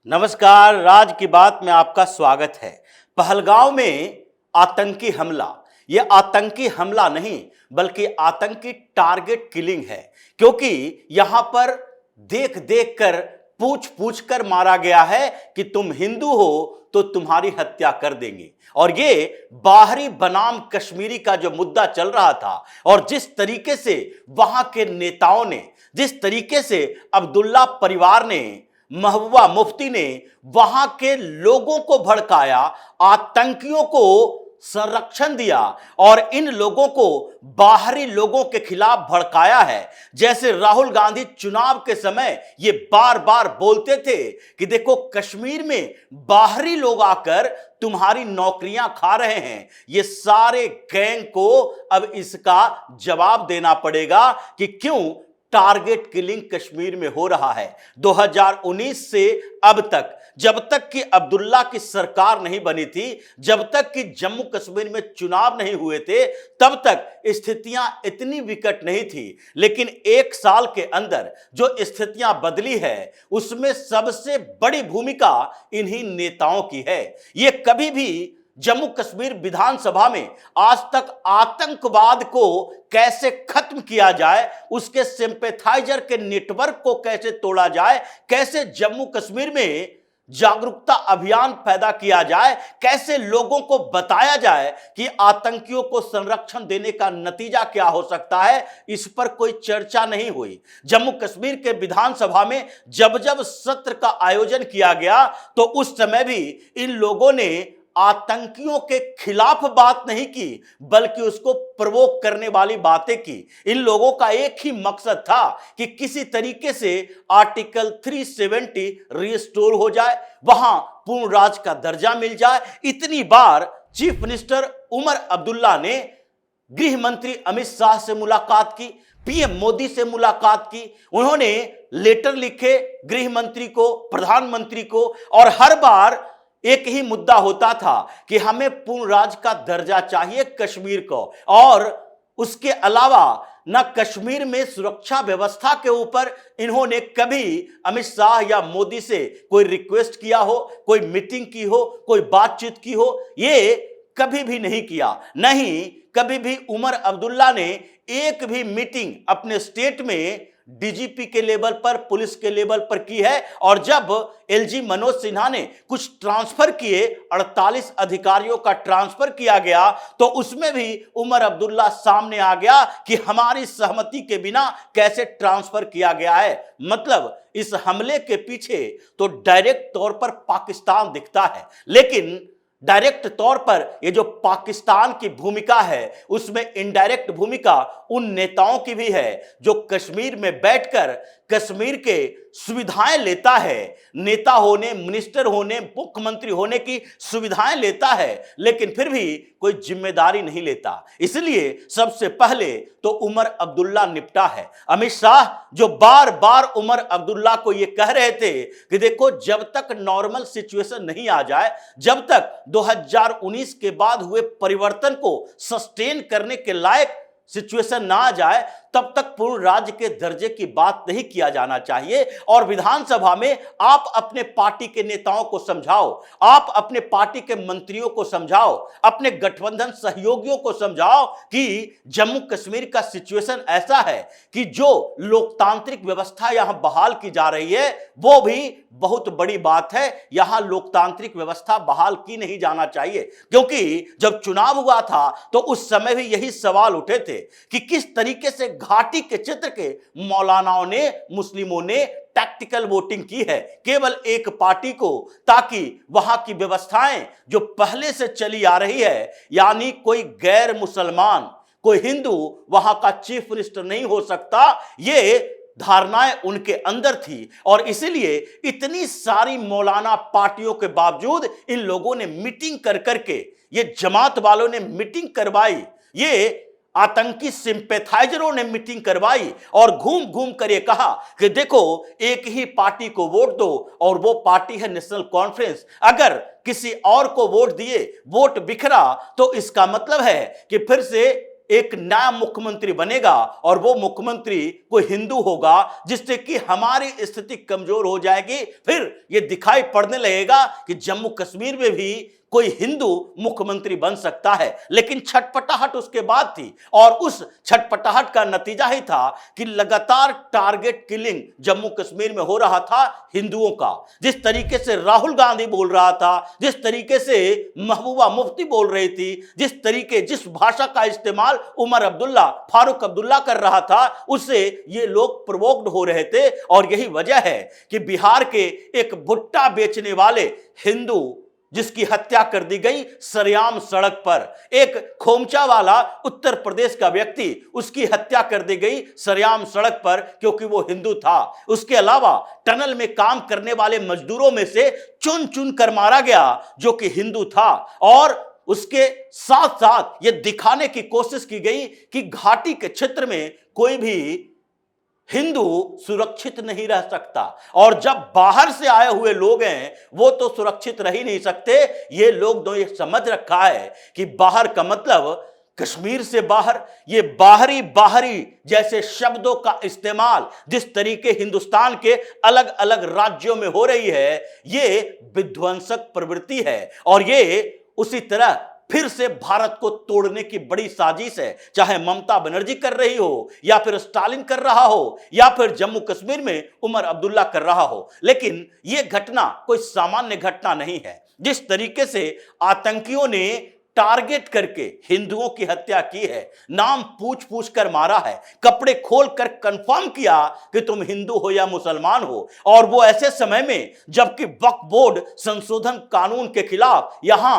नमस्कार, राज की बात में आपका स्वागत है। पहलगांव में आतंकी हमला, यह आतंकी हमला नहीं बल्कि आतंकी टारगेट किलिंग है, क्योंकि यहां पर देख देख कर पूछ पूछ कर मारा गया है कि तुम हिंदू हो तो तुम्हारी हत्या कर देंगे। और ये बाहरी बनाम कश्मीरी का जो मुद्दा चल रहा था और जिस तरीके से वहां के नेताओं ने, जिस तरीके से अब्दुल्ला परिवार ने, महबूबा मुफ्ती ने वहां के लोगों को भड़काया, आतंकियों को संरक्षण दिया और इन लोगों को बाहरी लोगों के खिलाफ भड़काया है। जैसे राहुल गांधी चुनाव के समय ये बार बार बोलते थे कि देखो कश्मीर में बाहरी लोग आकर तुम्हारी नौकरियां खा रहे हैं। ये सारे गैंग को अब इसका जवाब देना पड़ेगा कि क्यों टारगेट किलिंग कश्मीर में हो रहा है। 2019 से अब तक, जब तक कि अब्दुल्ला की सरकार नहीं बनी थी, जब तक कि जम्मू कश्मीर में चुनाव नहीं हुए थे, तब तक स्थितियां इतनी विकट नहीं थी। लेकिन एक साल के अंदर जो स्थितियां बदली है उसमें सबसे बड़ी भूमिका इन्हीं नेताओं की है। ये कभी भी जम्मू कश्मीर विधानसभा में आज तक आतंकवाद को कैसे खत्म किया जाए, उसके सिंपैथाइजर के नेटवर्क को कैसे तोड़ा जाए, कैसे जम्मू कश्मीर में जागरूकता अभियान पैदा किया जाए, कैसे लोगों को बताया जाए कि आतंकियों को संरक्षण देने का नतीजा क्या हो सकता है, इस पर कोई चर्चा नहीं हुई। जम्मू कश्मीर के विधानसभा में जब जब सत्र का आयोजन किया गया तो उस समय भी इन लोगों ने आतंकियों के खिलाफ बात नहीं की बल्कि उसको प्रवोक करने वाली बातें की। इन लोगों का एक ही मकसद था कि किसी तरीके से आर्टिकल 370 रिस्टोर हो जाए, वहां पूर्ण राज का दर्जा मिल जाए। इतनी बार चीफ मिनिस्टर उमर अब्दुल्ला ने गृह मंत्री अमित शाह से मुलाकात की, पीएम मोदी से मुलाकात की, उन्होंने लेटर लिखे गृह मंत्री को, प्रधानमंत्री को, और हर बार एक ही मुद्दा होता था कि हमें पूर्ण राज का दर्जा चाहिए कश्मीर को। और उसके अलावा न कश्मीर में सुरक्षा व्यवस्था के ऊपर इन्होंने कभी अमित शाह या मोदी से कोई रिक्वेस्ट किया हो, कोई मीटिंग की हो, कोई बातचीत की हो, ये कभी भी नहीं किया। नहीं कभी भी उमर अब्दुल्ला ने एक भी मीटिंग अपने स्टेट में डीजीपी के लेवल पर, पुलिस के लेवल पर की है। और जब एलजी मनोज सिन्हा ने कुछ ट्रांसफर किए, 48 अधिकारियों का ट्रांसफर किया गया, तो उसमें भी उमर अब्दुल्ला सामने आ गया कि हमारी सहमति के बिना कैसे ट्रांसफर किया गया है। मतलब इस हमले के पीछे तो डायरेक्ट तौर पर पाकिस्तान दिखता है, लेकिन डायरेक्ट तौर पर ये जो पाकिस्तान की भूमिका है उसमें इनडायरेक्ट भूमिका उन नेताओं की भी है जो कश्मीर में बैठकर कश्मीर के सुविधाएं लेता है। नेता होने, मिनिस्टर होने, मुख्यमंत्री होने की सुविधाएं लेता है, लेकिन फिर भी कोई जिम्मेदारी नहीं लेता। इसलिए सबसे पहले तो उमर अब्दुल्ला निपटा है। अमित शाह जो बार बार उमर अब्दुल्ला को यह कह रहे थे कि देखो जब तक नॉर्मल सिचुएशन नहीं आ जाए, जब तक 2019 के बाद हुए परिवर्तन को सस्टेन करने के लायक सिचुएशन ना आ जाए, तब तक पूर्ण राज्य के दर्जे की बात नहीं किया जाना चाहिए। और विधानसभा में आप अपने पार्टी के नेताओं को समझाओ, आप अपने पार्टी के मंत्रियों को समझाओ, अपने गठबंधन सहयोगियों को समझाओ कि जम्मू कश्मीर का सिचुएशन ऐसा है कि जो लोकतांत्रिक व्यवस्था यहां बहाल की जा रही है वो भी बहुत बड़ी बात है। यहां लोकतांत्रिक व्यवस्था बहाल की नहीं जाना चाहिए, क्योंकि जब चुनाव हुआ था तो उस समय भी यही सवाल उठे थे कि किस तरीके से घाटी के क्षेत्र के मौलानाओं ने, मुस्लिमों ने टैक्टिकल वोटिंग की है केवल एक पार्टी को, ताकि वहां की व्यवस्थाएं जो पहले से चली आ रही है, यानी कोई गैर मुसलमान, कोई हिंदू वहां का चीफ मिनिस्टर नहीं हो सकता, ये धारणाएं उनके अंदर थी। और इसीलिए इतनी सारी मौलाना पार्टियों के बावजूद इन लोगों ने मीटिंग कर करके, ये जमात वालों ने मीटिंग करवाई, ये आतंकी सिंपैथाइजरों ने मीटिंग करवाई और घूम घूम कर ये कहा कि देखो एक ही पार्टी को वोट दो और वो पार्टी है नेशनल कॉन्फ्रेंस। अगर किसी और को वोट दिए, वोट बिखरा, तो इसका मतलब है कि फिर से एक नया मुख्यमंत्री बनेगा और वो मुख्यमंत्री कोई हिंदू होगा, जिससे कि हमारी स्थिति कमजोर हो जाएगी। फिर ये दिखाई पड़ने लगेगा कि जम्मू कश्मीर में भी कोई हिंदू मुख्यमंत्री बन सकता है। लेकिन छटपटाहट उसके बाद थी और उस छटपटाहट का नतीजा ही था कि लगातार टारगेट किलिंग जम्मू कश्मीर में हो रहा था हिंदुओं का। जिस तरीके से राहुल गांधी बोल रहा था, जिस तरीके से महबूबा मुफ्ती बोल रही थी, जिस भाषा का इस्तेमाल उमर अब्दुल्ला, फारूक अब्दुल्ला कर रहा था, उससे ये लोग प्रोवोक्ड हो रहे थे। और यही वजह है कि बिहार के एक भुट्टा बेचने वाले हिंदू जिसकी हत्या कर दी गई सरेआम सड़क पर, एक खोमचा वाला उत्तर प्रदेश का व्यक्ति, उसकी हत्या कर दी गई सरेआम सड़क पर क्योंकि वो हिंदू था। उसके अलावा टनल में काम करने वाले मजदूरों में से चुन चुन कर मारा गया जो कि हिंदू था। और उसके साथ साथ ये दिखाने की कोशिश की गई कि घाटी के क्षेत्र में कोई भी हिंदू सुरक्षित नहीं रह सकता। और जब बाहर से आए हुए लोग हैं वो तो सुरक्षित रह ही नहीं सकते। ये लोग तो ये समझ रखा है कि बाहर का मतलब कश्मीर से बाहर। ये बाहरी बाहरी जैसे शब्दों का इस्तेमाल जिस तरीके हिंदुस्तान के अलग अलग राज्यों में हो रही है, ये विध्वंसक प्रवृत्ति है। और ये उसी तरह फिर से भारत को तोड़ने की बड़ी साजिश है, चाहे ममता बनर्जी कर रही हो या फिर स्टालिन कर रहा हो या फिर जम्मू कश्मीर में उमर अब्दुल्ला कर रहा हो। लेकिन यह घटना कोई सामान्य घटना नहीं है। जिस तरीके से आतंकियों ने टारगेट करके हिंदुओं की हत्या की है, नाम पूछ पूछ कर मारा है, कपड़े खोल कर कंफर्म किया कि तुम हिंदू हो या मुसलमान हो। और वो ऐसे समय में जबकि वक्फ बोर्ड संशोधन कानून के खिलाफ यहां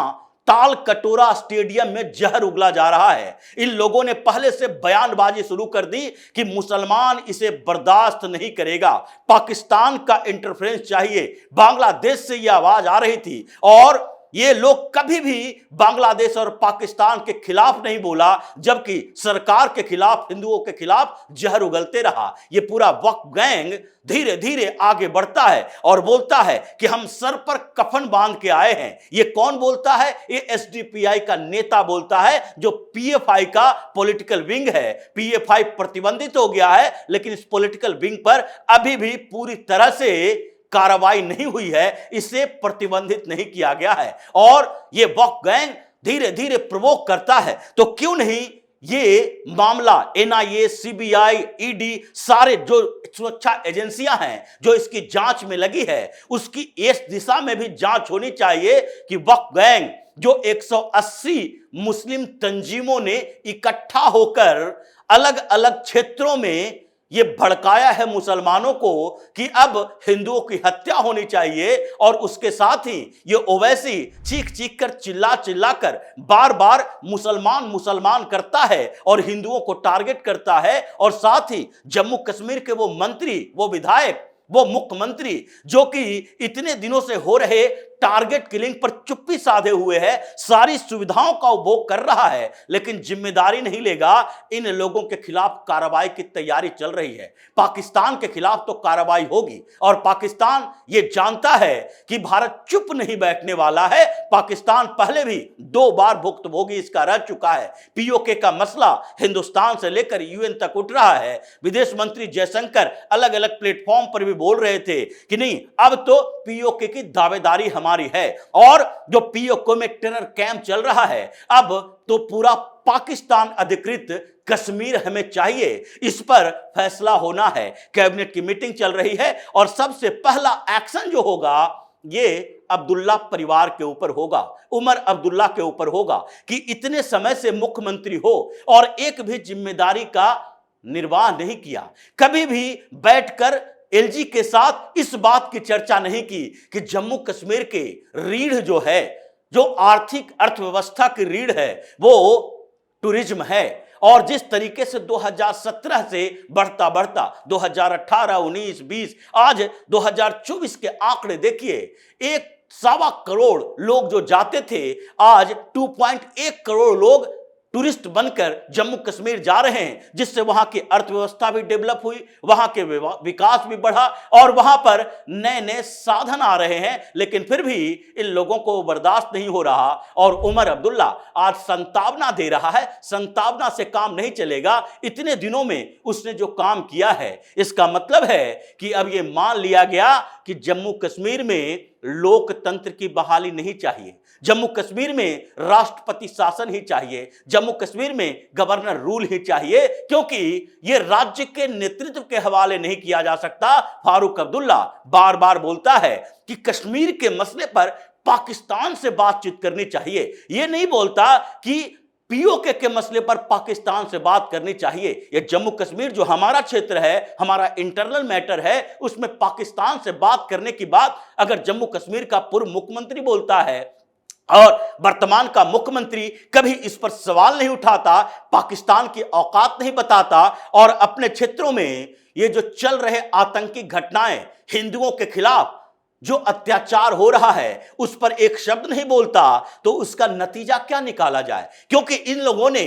ताल कटोरा स्टेडियम में जहर उगला जा रहा है। इन लोगों ने पहले से बयानबाजी शुरू कर दी कि मुसलमान इसे बर्दाश्त नहीं करेगा, पाकिस्तान का इंटरफेरेंस चाहिए। बांग्लादेश से यह आवाज आ रही थी और ये लोग कभी भी बांग्लादेश और पाकिस्तान के खिलाफ नहीं बोला, जबकि सरकार के खिलाफ, हिंदुओं के खिलाफ जहर उगलते रहा। ये पूरा वक्फ गैंग धीरे धीरे आगे बढ़ता है और बोलता है कि हम सर पर कफन बांध के आए हैं। ये कौन बोलता है? ये एसडीपीआई का नेता बोलता है, जो पीएफआई का पॉलिटिकल विंग है। पीएफआई प्रतिबंधित हो गया है, लेकिन इस पॉलिटिकल विंग पर अभी भी पूरी तरह से कार्रवाई नहीं हुई है, इसे प्रतिबंधित नहीं किया गया है। और ये वक्फ गैंग धीरे धीरे प्रवोक करता है। तो क्यों नहीं ये मामला एनआईए, सीबीआई, ईडी, सारे जो सुरक्षा एजेंसियां हैं जो इसकी जांच में लगी है, उसकी इस दिशा में भी जांच होनी चाहिए कि वक्फ गैंग जो 180 मुस्लिम तंजीमों ने इकट्ठा होकर अलग अलग क्षेत्रों में ये भड़काया है मुसलमानों को कि अब हिंदुओं की हत्या होनी चाहिए। और उसके साथ ही ये ओवैसी चीख चीख कर, चिल्ला चिल्ला कर बार बार मुसलमान मुसलमान करता है और हिंदुओं को टारगेट करता है। और साथ ही जम्मू कश्मीर के वो मंत्री, वो विधायक, वो मुख्यमंत्री जो कि इतने दिनों से हो रहे टारगेट किलिंग पर चुप्पी साधे हुए है, सारी सुविधाओं का उपभोग कर रहा है, लेकिन जिम्मेदारी नहीं लेगा। इन लोगों के खिलाफ कार्रवाई की तैयारी चल रही है। पाकिस्तान के खिलाफ तो कार्रवाई होगी और पाकिस्तान ये जानता है कि भारत चुप नहीं बैठने वाला है। पाकिस्तान पहले भी 2 बार भुक्तभोगी इसका रह चुका है। पीओके का मसला हिंदुस्तान से लेकर यूएन तक उठ रहा है। विदेश मंत्री जयशंकर अलग अलग प्लेटफॉर्म पर भी बोल रहे थे कि नहीं, अब तो पीओके की दावेदारी हमारी है। और जो पीओके में टेरर कैंप चल रहा है, अब तो पूरा पाकिस्तान अधिकृत कश्मीर हमें चाहिए, इस पर फैसला होना है। कैबिनेट की मीटिंग चल रही है और सबसे पहला एक्शन जो होगा ये अब्दुल्ला परिवार के ऊपर होगा, उमर अब्दुल्ला के ऊपर होगा कि इतने समय से मुख्यमंत्री हो और एक भी जिम्मेदारी का निर्वाह नहीं किया। कभी भी बैठकर एलजी के साथ इस बात की चर्चा नहीं की कि जम्मू कश्मीर के रीढ़ जो है, जो आर्थिक अर्थव्यवस्था की रीढ़ है, वो टूरिज्म है। और जिस तरीके से 2017 से बढ़ता बढ़ता 2018, 19, 20, आज 2024 के आंकड़े देखिए, 1.25 करोड़ लोग जो जाते थे, आज 2.1 करोड़ लोग टूरिस्ट बनकर जम्मू कश्मीर जा रहे हैं, जिससे वहां की अर्थव्यवस्था भी डेवलप हुई, वहां के विकास भी बढ़ा और वहां पर नए नए साधन आ रहे हैं। लेकिन फिर भी इन लोगों को बर्दाश्त नहीं हो रहा और उमर अब्दुल्ला आज संतावना दे रहा है। संतावना से काम नहीं चलेगा। इतने दिनों में उसने जो काम किया है, इसका मतलब है कि अब यह मान लिया गया कि जम्मू कश्मीर में लोकतंत्र की बहाली नहीं चाहिए, जम्मू कश्मीर में राष्ट्रपति शासन ही चाहिए, जम्मू कश्मीर में गवर्नर रूल ही चाहिए, क्योंकि यह राज्य के नेतृत्व के हवाले नहीं किया जा सकता। फारूक अब्दुल्ला बार बार बोलता है कि कश्मीर के मसले पर पाकिस्तान से बातचीत करनी चाहिए। यह नहीं बोलता कि पीओके के मसले पर पाकिस्तान से बात करनी चाहिए। यह जम्मू कश्मीर जो हमारा क्षेत्र है, हमारा इंटरनल मैटर है, उसमें पाकिस्तान से बात करने की बात अगर जम्मू कश्मीर का पूर्व मुख्यमंत्री बोलता है और वर्तमान का मुख्यमंत्री कभी इस पर सवाल नहीं उठाता, पाकिस्तान की औकात नहीं बताता और अपने क्षेत्रों में ये जो चल रहे आतंकी घटनाएं, हिंदुओं के खिलाफ जो अत्याचार हो रहा है, उस पर एक शब्द नहीं बोलता, तो उसका नतीजा क्या निकाला जाए? क्योंकि इन लोगों ने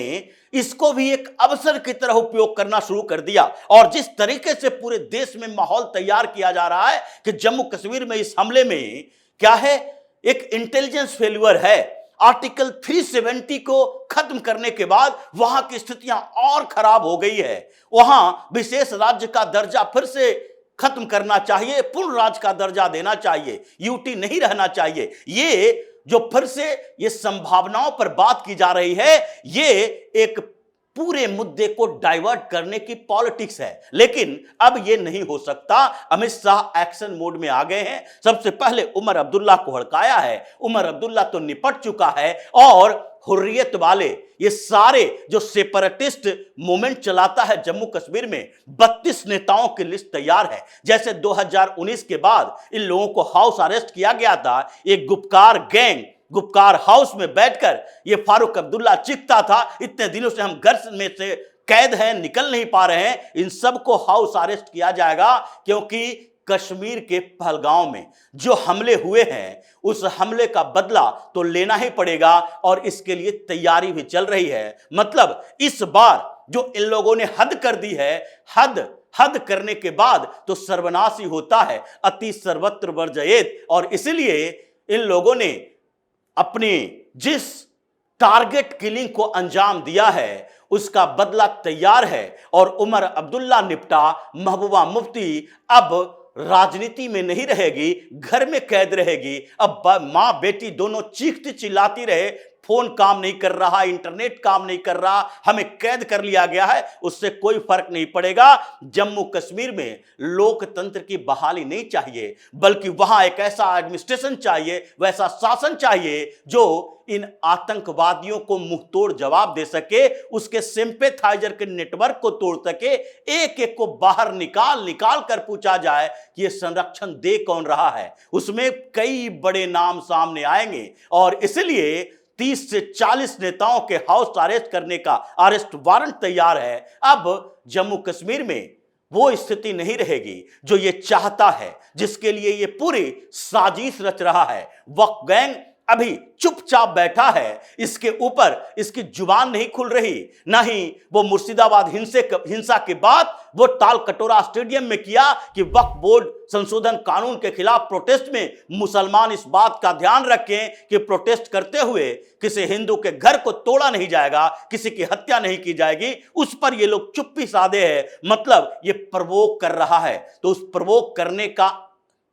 इसको भी एक अवसर की तरह उपयोग करना शुरू कर दिया और जिस तरीके से पूरे देश में माहौल तैयार किया जा रहा है कि जम्मू कश्मीर में इस हमले में क्या है, एक इंटेलिजेंस फेल्यूर है। आर्टिकल 370 को खत्म करने के बाद वहां की स्थितियां और खराब हो गई है। वहां विशेष राज्य का दर्जा फिर से खत्म करना चाहिए, पूर्ण राज्य का दर्जा देना चाहिए, यूटी नहीं रहना चाहिए। ये जो फिर से ये संभावनाओं पर बात की जा रही है, ये एक पूरे मुद्दे को डाइवर्ट करने की पॉलिटिक्स है। लेकिन अब यह नहीं हो सकता। अमित शाह एक्शन मोड में आ गए हैं। सबसे पहले उमर अब्दुल्ला को हड़काया है। उमर अब्दुल्ला तो निपट चुका है और हुर्रियत वाले ये सारे जो सेपरेटिस्ट मूवमेंट चलाता है जम्मू कश्मीर में, 32 नेताओं की लिस्ट तैयार है। जैसे 2019 के बाद इन लोगों को हाउस अरेस्ट किया गया था, एक गुपकार गैंग गुपकार हाउस में बैठकर ये फारूक अब्दुल्ला चीखता था, इतने दिनों से हम घर में से कैद हैं, निकल नहीं पा रहे हैं, इन सबको हाउस अरेस्ट किया जाएगा। क्योंकि कश्मीर के पहलगांव में जो हमले हुए हैं, उस हमले का बदला तो लेना ही पड़ेगा और इसके लिए तैयारी भी चल रही है। मतलब इस बार जो इन लोगों ने हद कर दी है, हद करने के बाद तो सर्वनाश ही होता है। अति सर्वत्र वर्जयेत। और इसलिए इन लोगों ने अपनी जिस टारगेट किलिंग को अंजाम दिया है, उसका बदला तैयार है और उमर अब्दुल्ला निपटा। महबूबा मुफ्ती अब राजनीति में नहीं रहेगी, घर में कैद रहेगी। अब मां बेटी दोनों चीखती चिल्लाती रहे, फोन काम नहीं कर रहा, इंटरनेट काम नहीं कर रहा, हमें कैद कर लिया गया है, उससे कोई फर्क नहीं पड़ेगा। जम्मू कश्मीर में लोकतंत्र की बहाली नहीं चाहिए, बल्कि वहां एक ऐसा एडमिनिस्ट्रेशन चाहिए, वैसा शासन चाहिए जो इन आतंकवादियों को मुंहतोड़ जवाब दे सके, उसके सिंपैथाइजर के नेटवर्क को तोड़ सके, एक एक को बाहर निकाल कर पूछा जाए कि यह संरक्षण दे कौन रहा है। उसमें कई बड़े नाम सामने आएंगे और इसलिए 30 से 40 नेताओं के हाउस अरेस्ट करने का अरेस्ट वारंट तैयार है। अब जम्मू कश्मीर में वो स्थिति नहीं रहेगी जो ये चाहता है, जिसके लिए ये पूरी साजिश रच रहा है। वक्फ गैंग अभी चुपचाप बैठा है, इसके ऊपर इसकी जुबान नहीं खुल रही। ना ही वो मुर्शिदाबाद हिंसा के बाद वो टाल कटोरा स्टेडियम में किया कि वक्फ बोर्ड संशोधन कानून के खिलाफ प्रोटेस्ट में मुसलमान इस बात का ध्यान रखें कि प्रोटेस्ट करते हुए किसी हिंदू के घर को तोड़ा नहीं जाएगा, किसी की हत्या नहीं की जाएगी। उस पर ये लोग चुप्पी साधे हैं। मतलब ये प्रवोक कर रहा है, तो उस प्रवोक करने का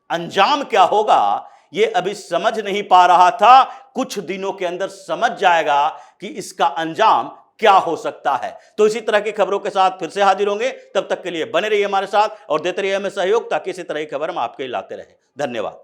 अंजाम क्या होगा ये अभी समझ नहीं पा रहा था। कुछ दिनों के अंदर समझ जाएगा कि इसका अंजाम क्या हो सकता है। तो इसी तरह की खबरों के साथ फिर से हाजिर होंगे। तब तक के लिए बने रहिए हमारे साथ और देते रहिए हमें सहयोग, ताकि इसी तरह की खबर हम आपके लिए लाते रहें। धन्यवाद।